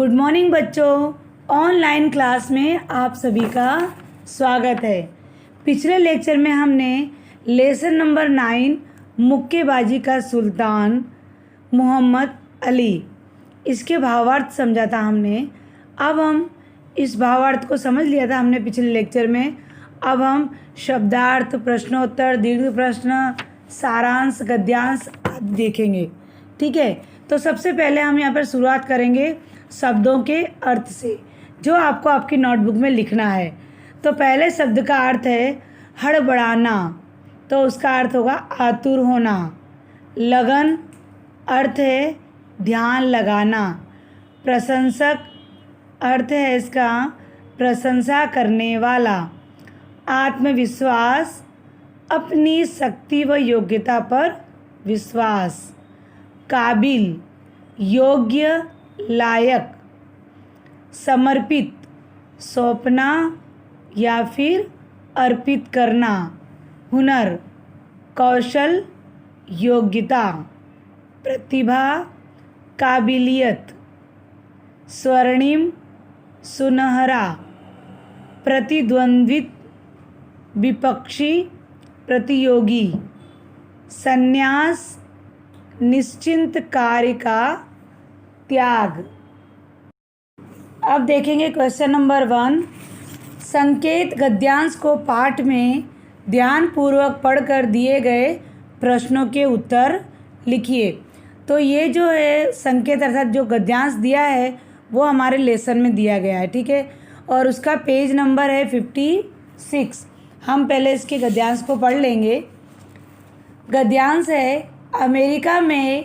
Good morning बच्चों। Online class में आप सभी का स्वागत है। पिछले लेक्चर में हमने लेसन नंबर 9 मुक्केबाजी का सुल्तान मोहम्मद अली इसके भावार्थ समझा था हमने। अब हम इस भावार्थ को समझ लिया था हमने पिछले लेक्चर में। अब हम शब्दार्थ, प्रश्नोत्तर, दीर्घ प्रश्न, सारांश, गद्यांश आदि देखेंगे। ठीक है, तो सबसे पहले हम यहाँ पर शुरुआत करेंगे शब्दों के अर्थ से, जो आपको आपकी नोटबुक में लिखना है। तो पहले शब्द का अर्थ है हड़बड़ाना, तो उसका अर्थ होगा आतुर होना। लगन अर्थ है ध्यान लगाना। प्रशंसक अर्थ है इसका प्रशंसा करने वाला। आत्मविश्वास अपनी शक्ति व योग्यता पर विश्वास। काबिल योग्य, लायक। समर्पित सौंपना या फिर अर्पित करना। हुनर कौशल, योग्यता। प्रतिभा काबिलियत। स्वर्णिम सुनहरा। प्रतिद्वंद्वित विपक्षी, प्रतियोगी। संन्यास निश्चिंत कार्य का त्याग। अब देखेंगे क्वेश्चन नंबर 1। संकेत गद्यांश को पाठ में ध्यानपूर्वक पढ़कर दिए गए प्रश्नों के उत्तर लिखिए। तो ये जो है संकेत अर्थात जो गद्यांश दिया है वो हमारे लेसन में दिया गया है। ठीक है, और उसका पेज नंबर है 56। हम पहले इसके गद्यांश को पढ़ लेंगे। गद्यांश है अमेरिका में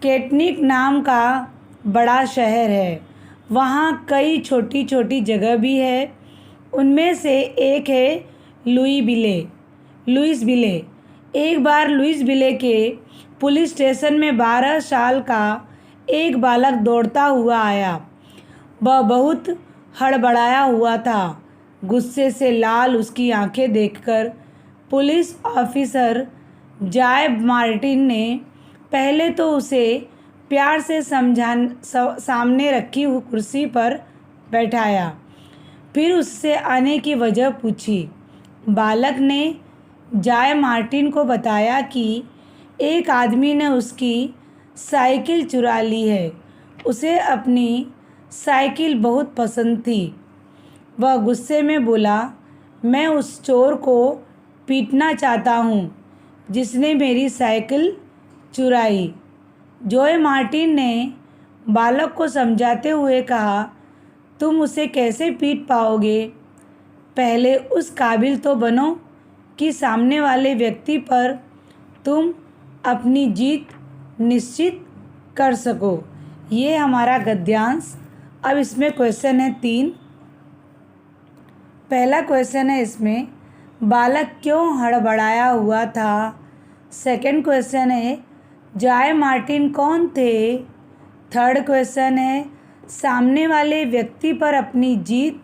केटनिक नाम का बड़ा शहर है। वहाँ कई छोटी छोटी जगह भी है। उनमें से एक है लुइसविले। एक बार लुइसविले के पुलिस स्टेशन में 12 साल का एक बालक दौड़ता हुआ आया। वह बहुत हड़बड़ाया हुआ था। गुस्से से लाल उसकी आंखें देखकर पुलिस ऑफिसर जॉय मार्टिन ने पहले तो उसे प्यार से सामने रखी हुई कुर्सी पर बैठाया, फिर उससे आने की वजह पूछी। बालक ने जॉय मार्टिन को बताया कि एक आदमी ने उसकी साइकिल चुरा ली है। उसे अपनी साइकिल बहुत पसंद थी। वह गुस्से में बोला, मैं उस चोर को पीटना चाहता हूँ जिसने मेरी साइकिल चुराई। जॉय मार्टिन ने बालक को समझाते हुए कहा, तुम उसे कैसे पीट पाओगे? पहले उस काबिल तो बनो कि सामने वाले व्यक्ति पर तुम अपनी जीत निश्चित कर सको। ये हमारा गद्यांश। अब इसमें क्वेश्चन है 3। पहला क्वेश्चन है इसमें बालक क्यों हड़बड़ाया हुआ था। सेकंड क्वेश्चन है जॉय मार्टिन कौन थे। थर्ड क्वेश्चन है सामने वाले व्यक्ति पर अपनी जीत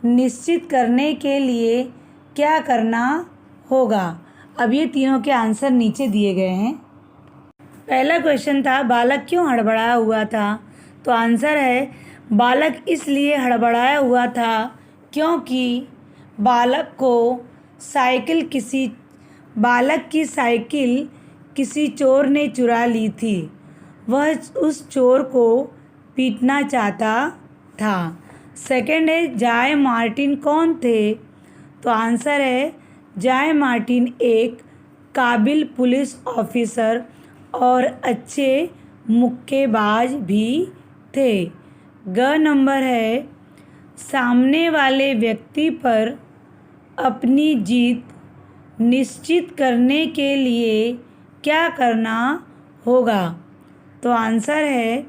निश्चित करने के लिए क्या करना होगा। अब ये तीनों के आंसर नीचे दिए गए हैं। पहला क्वेश्चन था बालक क्यों हड़बड़ाया हुआ था, तो आंसर है बालक इसलिए हड़बड़ाया हुआ था क्योंकि बालक की साइकिल किसी चोर ने चुरा ली थी। वह उस चोर को पीटना चाहता था। सेकंड है जॉय मार्टिन कौन थे, तो आंसर है जॉय मार्टिन एक काबिल पुलिस ऑफिसर और अच्छे मुक्केबाज भी थे। ग नंबर है सामने वाले व्यक्ति पर अपनी जीत निश्चित करने के लिए क्या करना होगा, तो आंसर है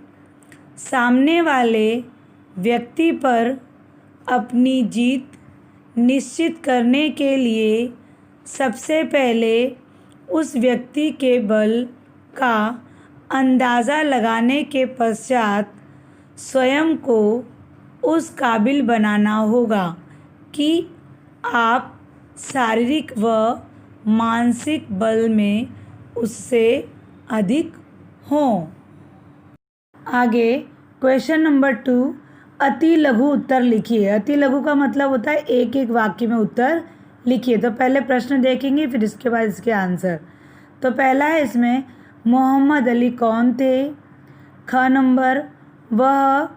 सामने वाले व्यक्ति पर अपनी जीत निश्चित करने के लिए सबसे पहले उस व्यक्ति के बल का अंदाज़ा लगाने के पश्चात स्वयं को उस काबिल बनाना होगा कि आप शारीरिक व मानसिक बल में उससे अधिक हों। आगे क्वेश्चन नंबर 2 अति लघु उत्तर लिखिए। अति लघु का मतलब होता है एक एक वाक्य में उत्तर लिखिए। तो पहले प्रश्न देखेंगे, फिर इसके बाद इसके आंसर। तो पहला है इसमें, मोहम्मद अली कौन थे? ख नंबर, वह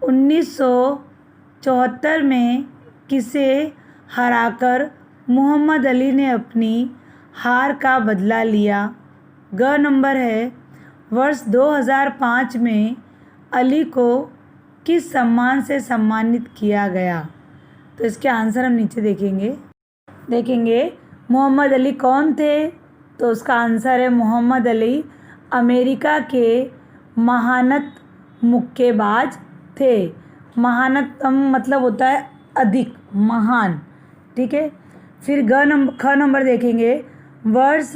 1974 में किसे हराकर मोहम्मद अली ने अपनी हार का बदला लिया? ग नंबर है, वर्ष 2005 में अली को किस सम्मान से सम्मानित किया गया? तो इसके आंसर हम नीचे देखेंगे। मोहम्मद अली कौन थे? तो उसका आंसर है मोहम्मद अली अमेरिका के महानत मुक्केबाज थे। महानत मतलब होता है अधिक, महान, ठीक है। फिर ख नंबर देखेंगे, वर्ष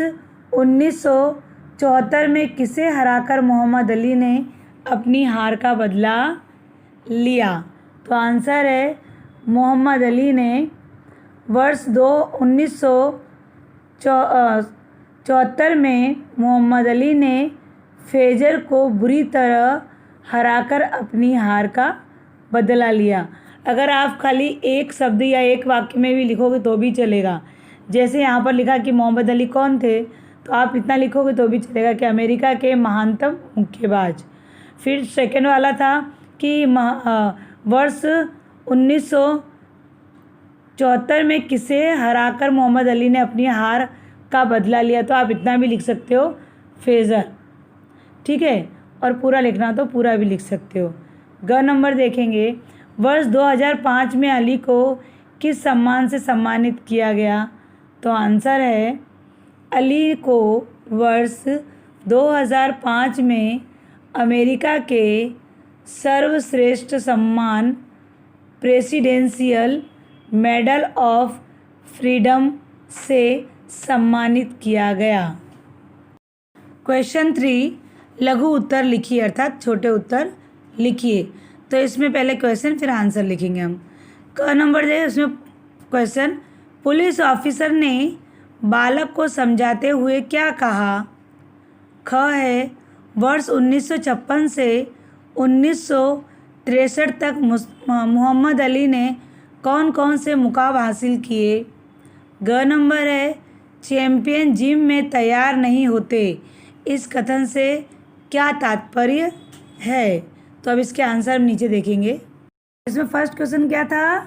1974 में किसे हराकर मोहम्मद अली ने अपनी हार का बदला लिया? तो आंसर है मोहम्मद अली ने वर्ष 1974 में मोहम्मद अली ने फेजर को बुरी तरह हराकर अपनी हार का बदला लिया। अगर आप खाली एक शब्द या एक वाक्य में भी लिखोगे तो भी चलेगा। जैसे यहाँ पर लिखा कि मोहम्मद अली कौन थे, तो आप इतना लिखोगे तो भी चलेगा कि अमेरिका के महानतम मुक्केबाज। फिर सेकंड वाला था कि वर्ष 1974 में किसे हराकर मोहम्मद अली ने अपनी हार का बदला लिया, तो आप इतना भी लिख सकते हो, फेजर, ठीक है। और पूरा लिखना तो पूरा भी लिख सकते हो। ग नंबर देखेंगे, वर्ष 2005 में अली को किस सम्मान से सम्मानित किया गया? तो आंसर है अली को वर्ष 2005 में अमेरिका के सर्वश्रेष्ठ सम्मान प्रेसिडेंशियल मेडल ऑफ फ्रीडम से सम्मानित किया गया। क्वेश्चन 3, लघु उत्तर लिखिए, अर्थात छोटे उत्तर लिखिए। तो इसमें पहले क्वेश्चन फिर आंसर लिखेंगे हम। क नंबर दे, उसमें क्वेश्चन, पुलिस ऑफिसर ने बालक को समझाते हुए क्या कहा? ख है, वर्ष 1956 से 1963 तक मोहम्मद अली ने कौन कौन से मुकाम हासिल किए? ग नंबर है, चैंपियन जिम में तैयार नहीं होते, इस कथन से क्या तात्पर्य है? तो अब इसके आंसर हम नीचे देखेंगे। इसमें फर्स्ट क्वेश्चन क्या था?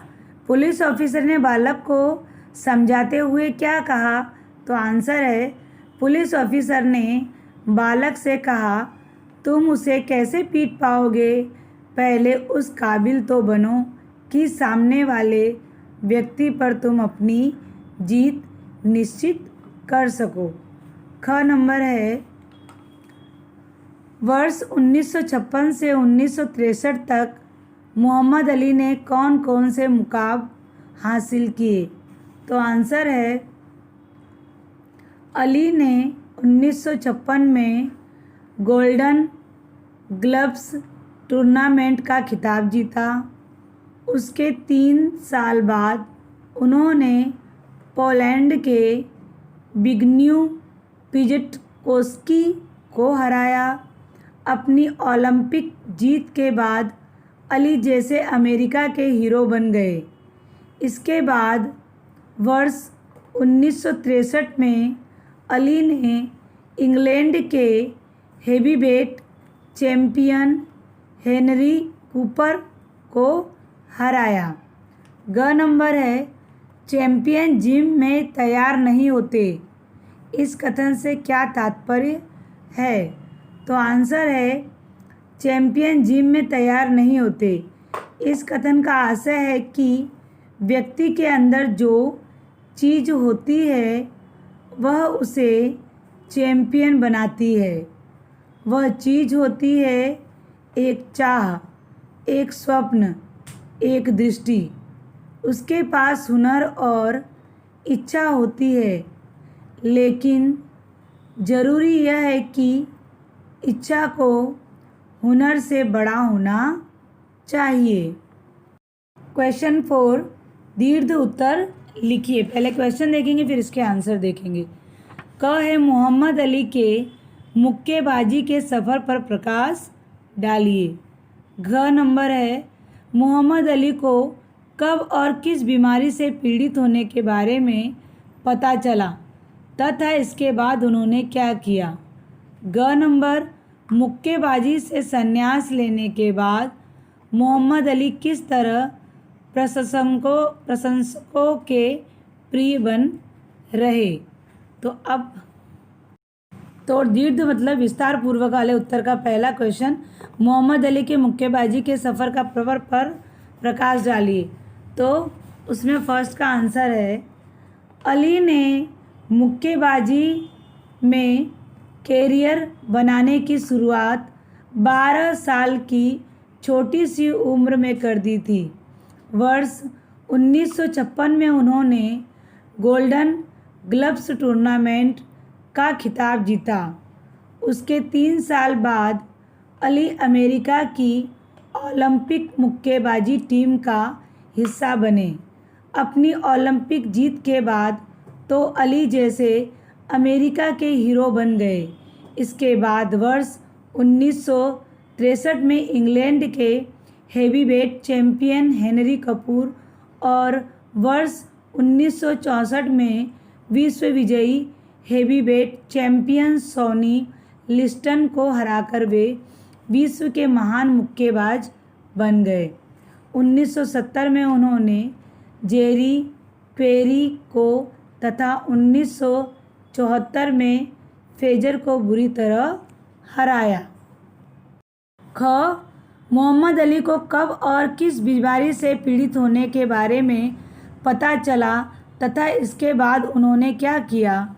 पुलिस ऑफिसर ने बालक को समझाते हुए क्या कहा? तो आंसर है, पुलिस ऑफिसर ने बालक से कहा, तुम उसे कैसे पीट पाओगे? पहले उस काबिल तो बनो कि सामने वाले व्यक्ति पर तुम अपनी जीत निश्चित कर सको। ख नंबर है, वर्ष 1956 से 1963 तक मोहम्मद अली ने कौन कौन से मुकाम हासिल किए? तो आंसर है, अली ने 1956 में गोल्डन ग्लव्स टूर्नामेंट का खिताब जीता। उसके 3 साल बाद उन्होंने पोलैंड के बिग्न्यू पिजटकोस्की को हराया। अपनी ओलंपिक जीत के बाद अली जैसे अमेरिका के हीरो बन गए। इसके बाद वर्ष 1963 में अली ने इंग्लैंड के हेवीवेट चैंपियन हेनरी कूपर को हराया। ग नंबर है, चैंपियन जिम में तैयार नहीं होते, इस कथन से क्या तात्पर्य है? तो आंसर है, चैंपियन जिम में तैयार नहीं होते। इस कथन का आशय है कि व्यक्ति के अंदर जो चीज़ होती है वह उसे चैंपियन बनाती है। वह चीज़ होती है एक चाह, एक स्वप्न, एक दृष्टि। उसके पास हुनर और इच्छा होती है, लेकिन ज़रूरी यह है कि इच्छा को हुनर से बड़ा होना चाहिए। क्वेश्चन 4, दीर्घ उत्तर लिखिए। पहले क्वेश्चन देखेंगे फिर इसके आंसर देखेंगे। क है, मोहम्मद अली के मुक्केबाजी के सफ़र पर प्रकाश डालिए। घ नंबर है, मोहम्मद अली को कब और किस बीमारी से पीड़ित होने के बारे में पता चला तथा इसके बाद उन्होंने क्या किया? ग नंबर, मुक्केबाजी से संन्यास लेने के बाद मोहम्मद अली किस तरह प्रशंसकों के प्रिय बन रहे? तो दीर्घ मतलब विस्तार पूर्वक वाले उत्तर का पहला क्वेश्चन, मोहम्मद अली के मुक्केबाजी के सफ़र का पर प्रकाश डालिए। तो उसमें फर्स्ट का आंसर है, अली ने मुक्केबाजी में कैरियर बनाने की शुरुआत 12 साल की छोटी सी उम्र में कर दी थी। वर्ष 1956 में उन्होंने गोल्डन ग्लव्स टूर्नामेंट का खिताब जीता। उसके 3 साल बाद अली अमेरिका की ओलंपिक मुक्केबाजी टीम का हिस्सा बने। अपनी ओलंपिक जीत के बाद तो अली जैसे अमेरिका के हीरो बन गए। इसके बाद वर्ष 1963 में इंग्लैंड के हेवीवेट चैंपियन हेनरी कपूर और वर्ष 1964 में विश्व विजयी हेवीवेट चैंपियन सॉनी लिस्टन को हराकर वे विश्व के महान मुक्केबाज बन गए। 1970 में उन्होंने जेरी पेरी को तथा 1974 में फेजर को बुरी तरह हराया। ख, मोहम्मद अली को कब और किस बीमारी से पीड़ित होने के बारे में पता चला तथा इसके बाद उन्होंने क्या किया?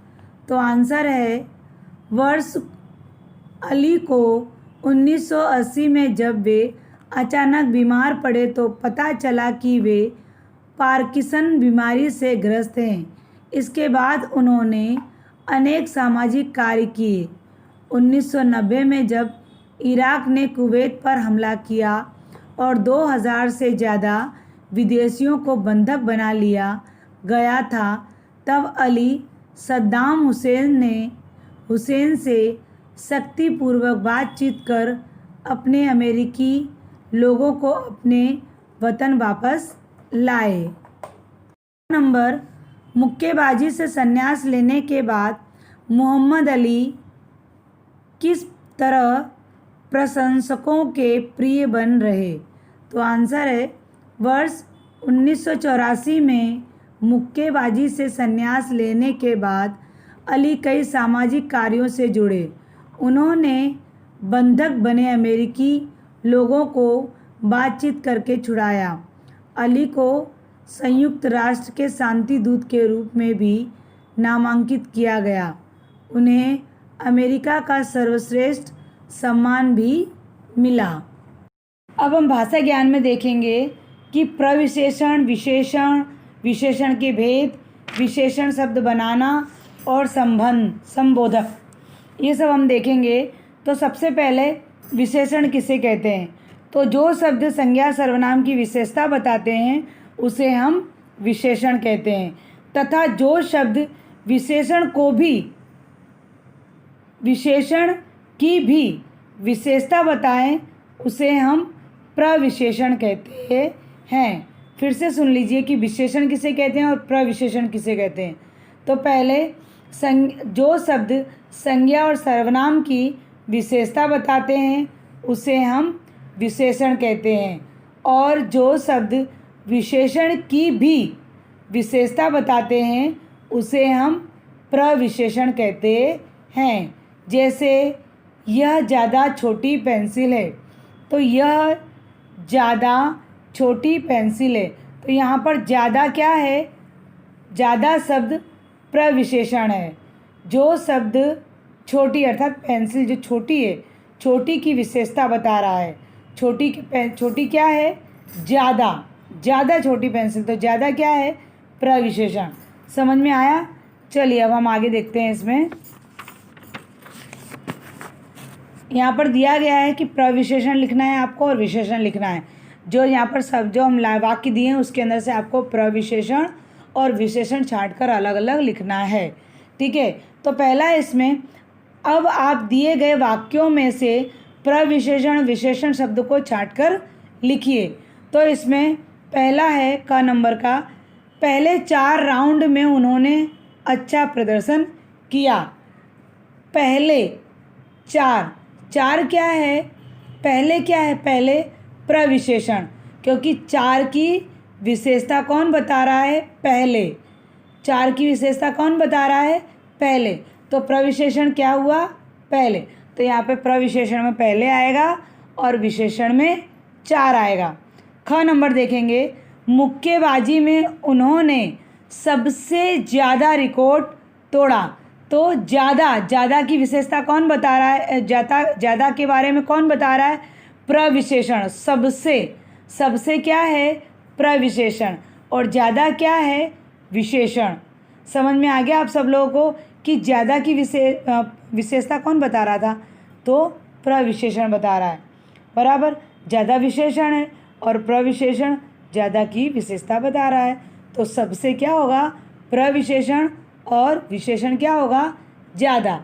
तो आंसर है, वर्ष अली को 1980 में जब वे अचानक बीमार पड़े तो पता चला कि वे पार्किंसन बीमारी से ग्रस्त हैं। इसके बाद उन्होंने अनेक सामाजिक कार्य किए। 1990 में जब इराक ने कुवैत पर हमला किया और 2000 से ज़्यादा विदेशियों को बंधक बना लिया गया था, तब अली सद्दाम हुसैन से शक्तिपूर्वक बातचीत कर अपने अमेरिकी लोगों को अपने वतन वापस लाए। नंबर, मुक्केबाजी से संन्यास लेने के बाद मोहम्मद अली किस तरह प्रशंसकों के प्रिय बन रहे? तो आंसर है, वर्ष 1984 में मुक्केबाजी से संन्यास लेने के बाद अली कई सामाजिक कार्यों से जुड़े। उन्होंने बंधक बने अमेरिकी लोगों को बातचीत करके छुड़ाया। अली को संयुक्त राष्ट्र के शांति दूत के रूप में भी नामांकित किया गया। उन्हें अमेरिका का सर्वश्रेष्ठ सम्मान भी मिला। अब हम भाषा ज्ञान में देखेंगे कि प्रविशेषण, विशेषण, विशेषण के भेद, विशेषण शब्द बनाना और संबोधक, ये सब हम देखेंगे। तो सबसे पहले विशेषण किसे कहते हैं? तो जो शब्द संज्ञा सर्वनाम की विशेषता बताते हैं उसे हम विशेषण कहते हैं, तथा जो शब्द विशेषण की भी विशेषता बताएं उसे हम प्रविशेषण कहते हैं। फिर से सुन लीजिए कि विशेषण किसे कहते हैं और प्रविशेषण किसे कहते हैं। तो पहले जो शब्द संज्ञा और सर्वनाम की विशेषता बताते हैं उसे हम विशेषण कहते हैं, और जो शब्द विशेषण की भी विशेषता बताते हैं उसे हम प्रविशेषण कहते हैं। जैसे यह ज़्यादा छोटी पेंसिल है, तो यह ज़्यादा छोटी पेंसिल है। तो यहाँ पर ज़्यादा क्या है? ज़्यादा शब्द प्रविशेषण है। जो शब्द छोटी अर्थात पेंसिल जो छोटी है, छोटी की विशेषता बता रहा है। छोटी क्या है? ज़्यादा छोटी पेंसिल, तो ज़्यादा क्या है? प्रविशेषण। समझ में आया? चलिए अब हम आगे देखते हैं। इसमें यहाँ पर दिया गया है कि प्रविशेषण लिखना है आपको और विशेषण लिखना है। जो यहाँ पर सब जो हम वाक्य दिए हैं उसके अंदर से आपको प्रविशेषण और विशेषण छांटकर अलग अलग लिखना है। ठीक है, तो पहला इसमें, अब आप दिए गए वाक्यों में से प्रविशेषण विशेषण शब्द को छांटकर लिखिए। तो इसमें पहला है क नंबर का, पहले 4 राउंड में उन्होंने अच्छा प्रदर्शन किया। पहले 4 क्या है, पहले क्या है, पहले प्रविशेषण, क्योंकि 4 की विशेषता कौन बता रहा है, पहले। 4 की विशेषता कौन बता रहा है, पहले। तो प्रविशेषण क्या हुआ, पहले। तो यहाँ पे प्रविशेषण में पहले आएगा और विशेषण में 4 आएगा। ख नंबर देखेंगे, मुक्केबाजी में उन्होंने सबसे ज़्यादा रिकॉर्ड तोड़ा। तो ज़्यादा की विशेषता कौन बता रहा है, ज़्यादा के बारे में कौन बता रहा है, प्रविशेषण। सबसे क्या है, प्रविशेषण, और ज़्यादा क्या है, विशेषण। समझ में आ गया आप सब लोगों को कि ज़्यादा की विशेषता कौन बता रहा था, तो प्रविशेषण बता रहा है, बराबर। ज़्यादा विशेषण है और प्रविशेषण ज़्यादा की विशेषता बता रहा है, तो सबसे क्या होगा, प्रविशेषण, और विशेषण क्या होगा, ज़्यादा।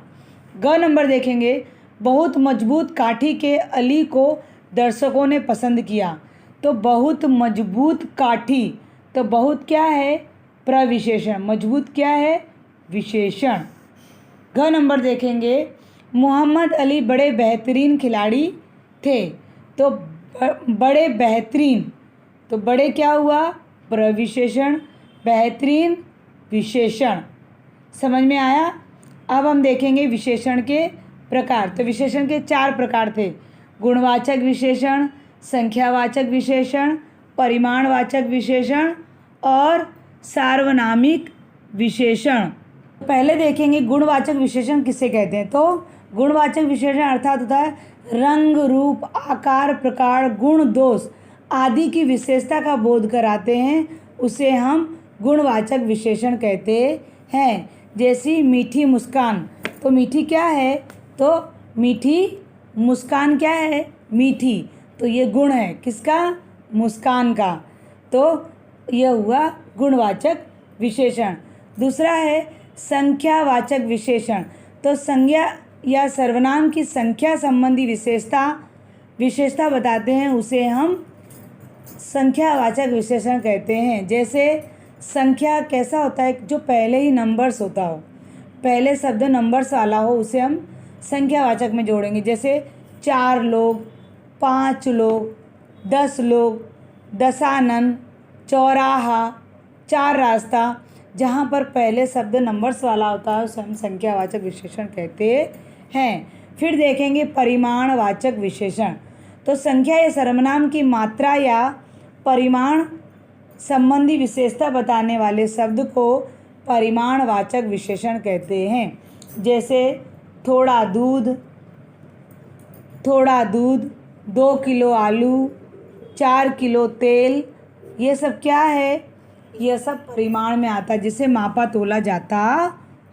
ग नंबर देखेंगे, बहुत मजबूत काठी के अली को दर्शकों ने पसंद किया। तो बहुत मजबूत काठी, तो बहुत क्या है, प्रविशेषण, मजबूत क्या है, विशेषण। घ नंबर देखेंगे, मोहम्मद अली बड़े बेहतरीन खिलाड़ी थे। तो बड़े बेहतरीन, तो बड़े क्या हुआ, प्रविशेषण, बेहतरीन विशेषण। समझ में आया। अब हम देखेंगे विशेषण के प्रकार। तो विशेषण के 4 प्रकार थे, गुणवाचक विशेषण, संख्यावाचक विशेषण, परिमाणवाचक विशेषण और सार्वनामिक विशेषण। पहले देखेंगे गुणवाचक विशेषण किसे कहते हैं। तो गुणवाचक विशेषण अर्थात होता है रंग, रूप, आकार, प्रकार, गुण, दोष आदि की विशेषता का बोध कराते हैं, उसे हम गुणवाचक विशेषण कहते हैं। जैसी मीठी मुस्कान, तो मीठी क्या है, तो मीठी मुस्कान क्या है, मीठी, तो ये गुण है किसका, मुस्कान का। तो यह हुआ गुणवाचक विशेषण। दूसरा है संख्यावाचक विशेषण। तो संज्ञा या सर्वनाम की संख्या संबंधी विशेषता बताते हैं, उसे हम संख्यावाचक विशेषण कहते हैं। जैसे संख्या कैसा होता है, जो पहले ही नंबर्स होता हो, पहले शब्द नंबर्स वाला हो, उसे हम संख्यावाचक में जोड़ेंगे। जैसे 4 लोग, 5 लोग, 10 लोग, दशानन, चौराहा, 4 रास्ता, जहाँ पर पहले शब्द नंबर्स वाला होता है उसे हम संख्यावाचक विशेषण कहते हैं। फिर देखेंगे परिमाणवाचक विशेषण। तो संख्या या सर्वनाम की मात्रा या परिमाण संबंधी विशेषता बताने वाले शब्द को परिमाणवाचक विशेषण कहते हैं। जैसे थोड़ा दूध, 2 किलो आलू, 4 किलो तेल, ये सब क्या है, यह सब परिमाण में आता है, जिसे मापा तोला जाता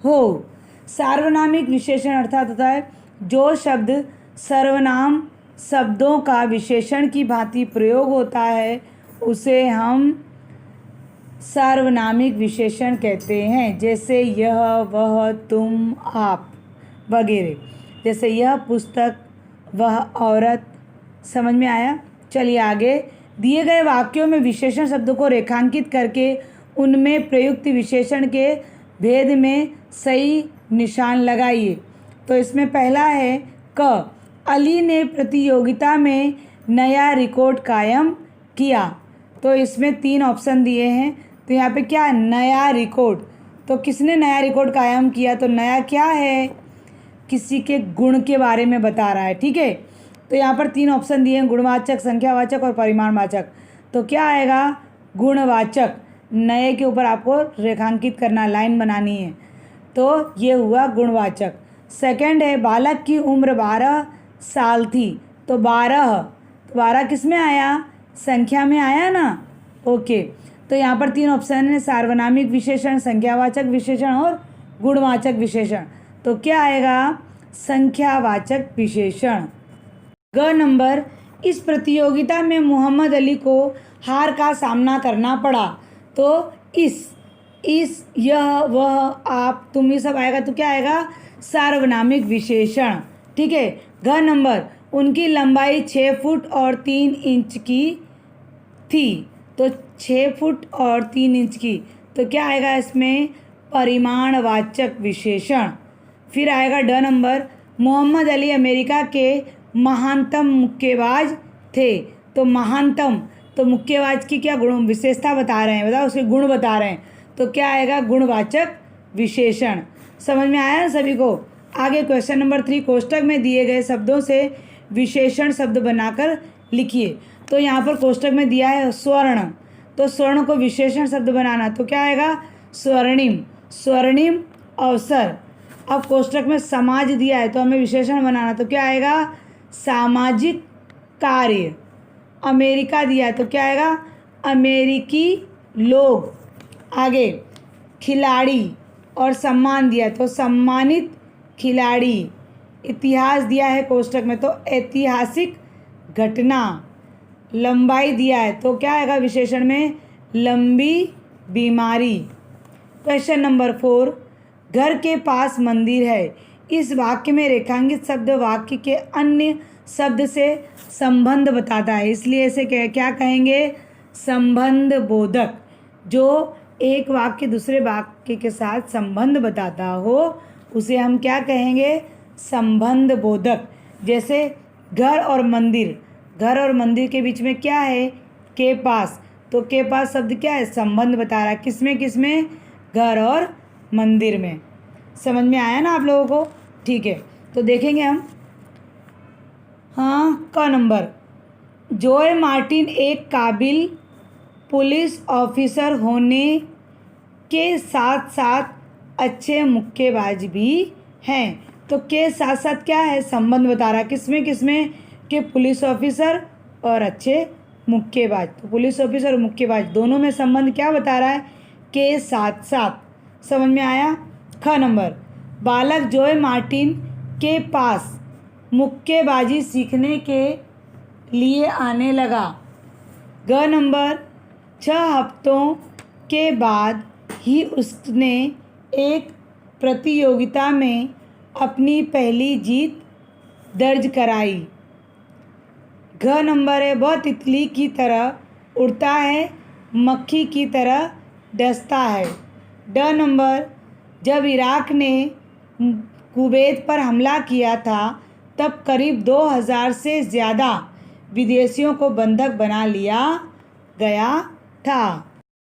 हो। सार्वनामिक विशेषण अर्थात होता है जो शब्द सर्वनाम शब्दों का विशेषण की भांति प्रयोग होता है, उसे हम सार्वनामिक विशेषण कहते हैं। जैसे यह, वह, तुम, आप वगैरह। जैसे यह पुस्तक, वह औरत। समझ में आया। चलिए आगे। दिए गए वाक्यों में विशेषण शब्दों को रेखांकित करके उनमें प्रयुक्त विशेषण के भेद में सही निशान लगाइए। तो इसमें पहला है क, अली ने प्रतियोगिता में नया रिकॉर्ड कायम किया। तो इसमें 3 ऑप्शन दिए हैं। तो यहाँ पे क्या है, नया रिकॉर्ड। तो किसने नया रिकॉर्ड कायम किया, तो नया क्या है, किसी के गुण के बारे में बता रहा है, ठीक है। तो यहाँ पर 3 ऑप्शन दिए हैं, गुणवाचक, संख्यावाचक और परिमाणवाचक। तो क्या आएगा, गुणवाचक। नए के ऊपर आपको रेखांकित करना, लाइन बनानी है, तो ये हुआ गुणवाचक। सेकंड है बालक की उम्र 12 साल थी। तो 12 किस में आया, संख्या में आया ना, ओके। तो यहाँ पर 3 ऑप्शन है, सार्वनामिक विशेषण, संख्यावाचक विशेषण और गुणवाचक विशेषण। तो क्या आएगा, संख्यावाचक विशेषण। ग नंबर, इस प्रतियोगिता में मोहम्मद अली को हार का सामना करना पड़ा। तो इस, यह, वह, आप, तुम, ये सब आएगा। तो क्या आएगा, सार्वनामिक विशेषण, ठीक है। घ नंबर, उनकी लंबाई 6 फुट और 3 इंच की थी, तो 6 फुट और 3 इंच की, तो क्या आएगा इसमें? परिमाणवाचक विशेषण। फिर आएगा ड नंबर, मोहम्मद अली अमेरिका के महानतम मुक्केबाज थे, तो महानतम, तो मुक्केबाज की क्या गुण विशेषता बता रहे हैं, बताओ उसके गुण बता रहे हैं, तो क्या आएगा? गुणवाचक विशेषण। समझ में आया सभी को? आगे क्वेश्चन नंबर 3, कोष्टक में दिए गए शब्दों से विशेषण शब्द बनाकर लिखिए। तो यहाँ पर कोष्टक में दिया है स्वर्ण, तो स्वर्ण को विशेषण शब्द बनाना, तो क्या आएगा? स्वर्णिम, स्वर्णिम अवसर। अब कोष्टक में समाज दिया है तो हमें विशेषण बनाना, तो क्या आएगा? सामाजिक कार्य। अमेरिका दिया है तो क्या आएगा? अमेरिकी लोग। आगे खिलाड़ी और सम्मान दिया है तो सम्मानित खिलाड़ी। इतिहास दिया है कोष्टक में तो ऐतिहासिक घटना। लंबाई दिया है तो क्या आएगा विशेषण में? लंबी बीमारी। क्वेश्चन नंबर 4, घर के पास मंदिर है, इस वाक्य में रेखांकित शब्द वाक्य के अन्य शब्द से संबंध बताता है, इसलिए इसे क्या कहेंगे? संबंध बोधक। जो एक वाक्य दूसरे वाक्य के साथ संबंध बताता हो उसे हम क्या कहेंगे? संबंध बोधक। जैसे घर और मंदिर, घर और मंदिर के बीच में क्या है? के पास, तो के पास शब्द क्या है? संबंध बता रहा है, किसमें किसमें? घर और मंदिर में। समझ में आया ना आप लोगों को? ठीक है, तो देखेंगे हम। हाँ, क नंबर, जोय मार्टिन एक काबिल पुलिस ऑफिसर होने के साथ साथ अच्छे मुक्केबाज भी हैं, तो के साथ साथ क्या है? संबंध बता रहा है, किसमें किसमें? कि पुलिस ऑफिसर और अच्छे मुक्केबाज, तो पुलिस ऑफिसर और मुक्केबाज दोनों में संबंध क्या बता रहा है? के साथ साथ। समझ में आया? ख नंबर, बालक जोय मार्टिन के पास मुक्केबाजी सीखने के लिए आने लगा। ग नंबर, 6 हफ्तों के बाद ही उसने एक प्रतियोगिता में अपनी पहली जीत दर्ज कराई। घ नंबर है, वह तितली की तरह उड़ता है, मक्खी की तरह डसता है। ड नंबर, जब इराक ने कुवैत पर हमला किया था तब करीब 2000 से ज़्यादा विदेशियों को बंधक बना लिया गया था।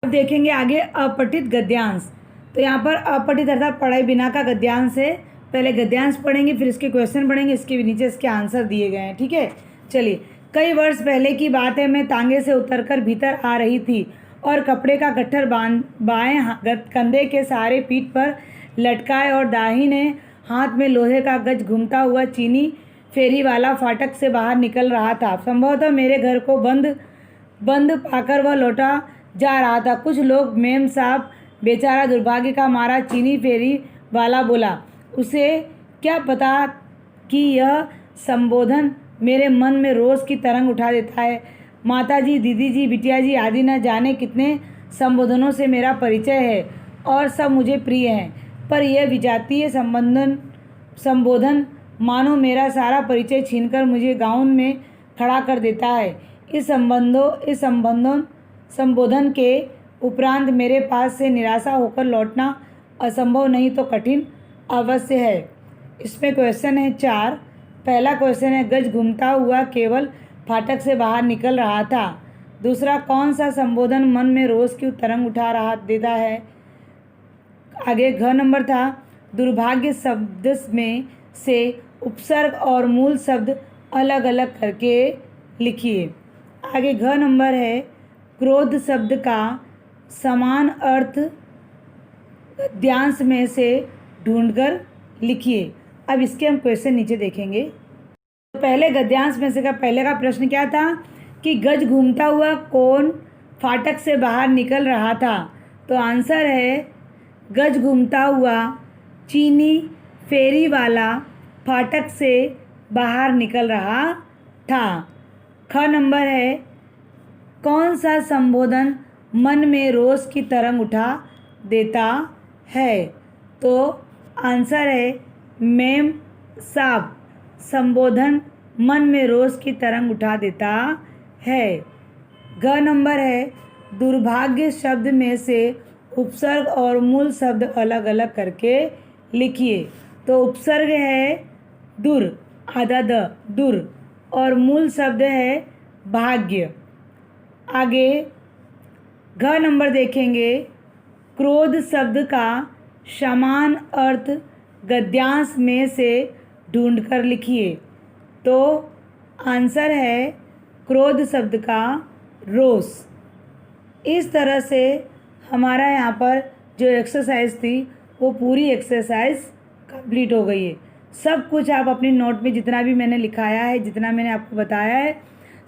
अब देखेंगे आगे अपठित गद्यांश। तो यहाँ पर अपठित अर्थात पढ़े बिना का गद्यांश है। पहले गद्यांश पढ़ेंगे, फिर इसके क्वेश्चन पढ़ेंगे, इसके भी नीचे इसके आंसर दिए गए हैं। ठीक है, चलिए। कई वर्ष पहले की बात है, मैं तांगे से उतरकर भीतर आ रही थी और कपड़े का गट्ठर बाएं कंधे के सहारे पीठ पर लटकाए और दाहिने हाथ में लोहे का गज घूमता हुआ चीनी फेरी वाला फाटक से बाहर निकल रहा था। संभवतः मेरे घर को बंद पाकर वह लौटा जा रहा था। कुछ लोग, मेम साहब बेचारा दुर्भाग्य का मारा, चीनी फेरी वाला बोला, उसे क्या पता कि यह संबोधन मेरे मन में रोष की तरंग उठा देता है। माता जी, दीदी जी, बिटिया जी आदि न जाने कितने संबोधनों से मेरा परिचय है और सब मुझे प्रिय हैं, पर यह विजातीय संबोधन मानो मेरा सारा परिचय छीनकर मुझे गाउन में खड़ा कर देता है। इस संबोधन के उपरांत मेरे पास से निराशा होकर लौटना असंभव नहीं तो कठिन अवश्य है। इसमें क्वेश्चन है 4। पहला क्वेश्चन है, गज घूमता हुआ केवल फाटक से बाहर निकल रहा था। दूसरा, कौन सा संबोधन मन में रोष की तरंग उठा रहा देता है। आगे घ नंबर था, दुर्भाग्य शब्द में से उपसर्ग और मूल शब्द अलग अलग करके लिखिए। आगे घ नंबर है, क्रोध शब्द का समान अर्थ गद्यांश में से ढूंढकर लिखिए। अब इसके हम क्वेश्चन नीचे देखेंगे। तो पहले गद्यांश में से का पहले का प्रश्न क्या था कि गज घूमता हुआ कौन फाटक से बाहर निकल रहा था। तो आंसर है, गज घूमता हुआ चीनी फेरी वाला फाटक से बाहर निकल रहा था। ख नंबर है, कौन सा संबोधन मन में रोष की तरंग उठा देता है। तो आंसर है, मेम साहब संबोधन मन में रोष की तरंग उठा देता है। ग नंबर है दुर्भाग्य शब्द में से उपसर्ग और मूल शब्द अलग अलग करके लिखिए। तो उपसर्ग है दुर, आधा द, दुर, और मूल शब्द है भाग्य। आगे घ नंबर देखेंगे, क्रोध शब्द का समान अर्थ गद्यांश में से ढूंढकर लिखिए। तो आंसर है क्रोध शब्द का रोष। इस तरह से हमारा यहाँ पर जो एक्सरसाइज थी वो पूरी एक्सरसाइज कंप्लीट हो गई है। सब कुछ आप अपनी नोट में जितना भी मैंने लिखाया है, जितना मैंने आपको बताया है,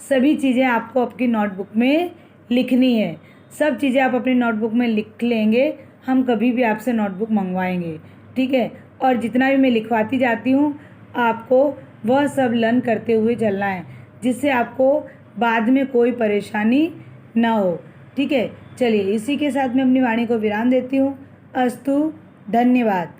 सभी चीज़ें आपको आपकी नोटबुक में लिखनी है। सब चीज़ें आप अपनी नोटबुक में लिख लेंगे, हम कभी भी आपसे नोटबुक मंगवाएंगे, ठीक है। और जितना भी मैं लिखवाती जाती हूँ आपको वह सब लर्न करते हुए चलना है, जिससे आपको बाद में कोई परेशानी ना हो, ठीक है। चलिए इसी के साथ मैं अपनी वाणी को विराम देती हूँ। अस्तु, धन्यवाद।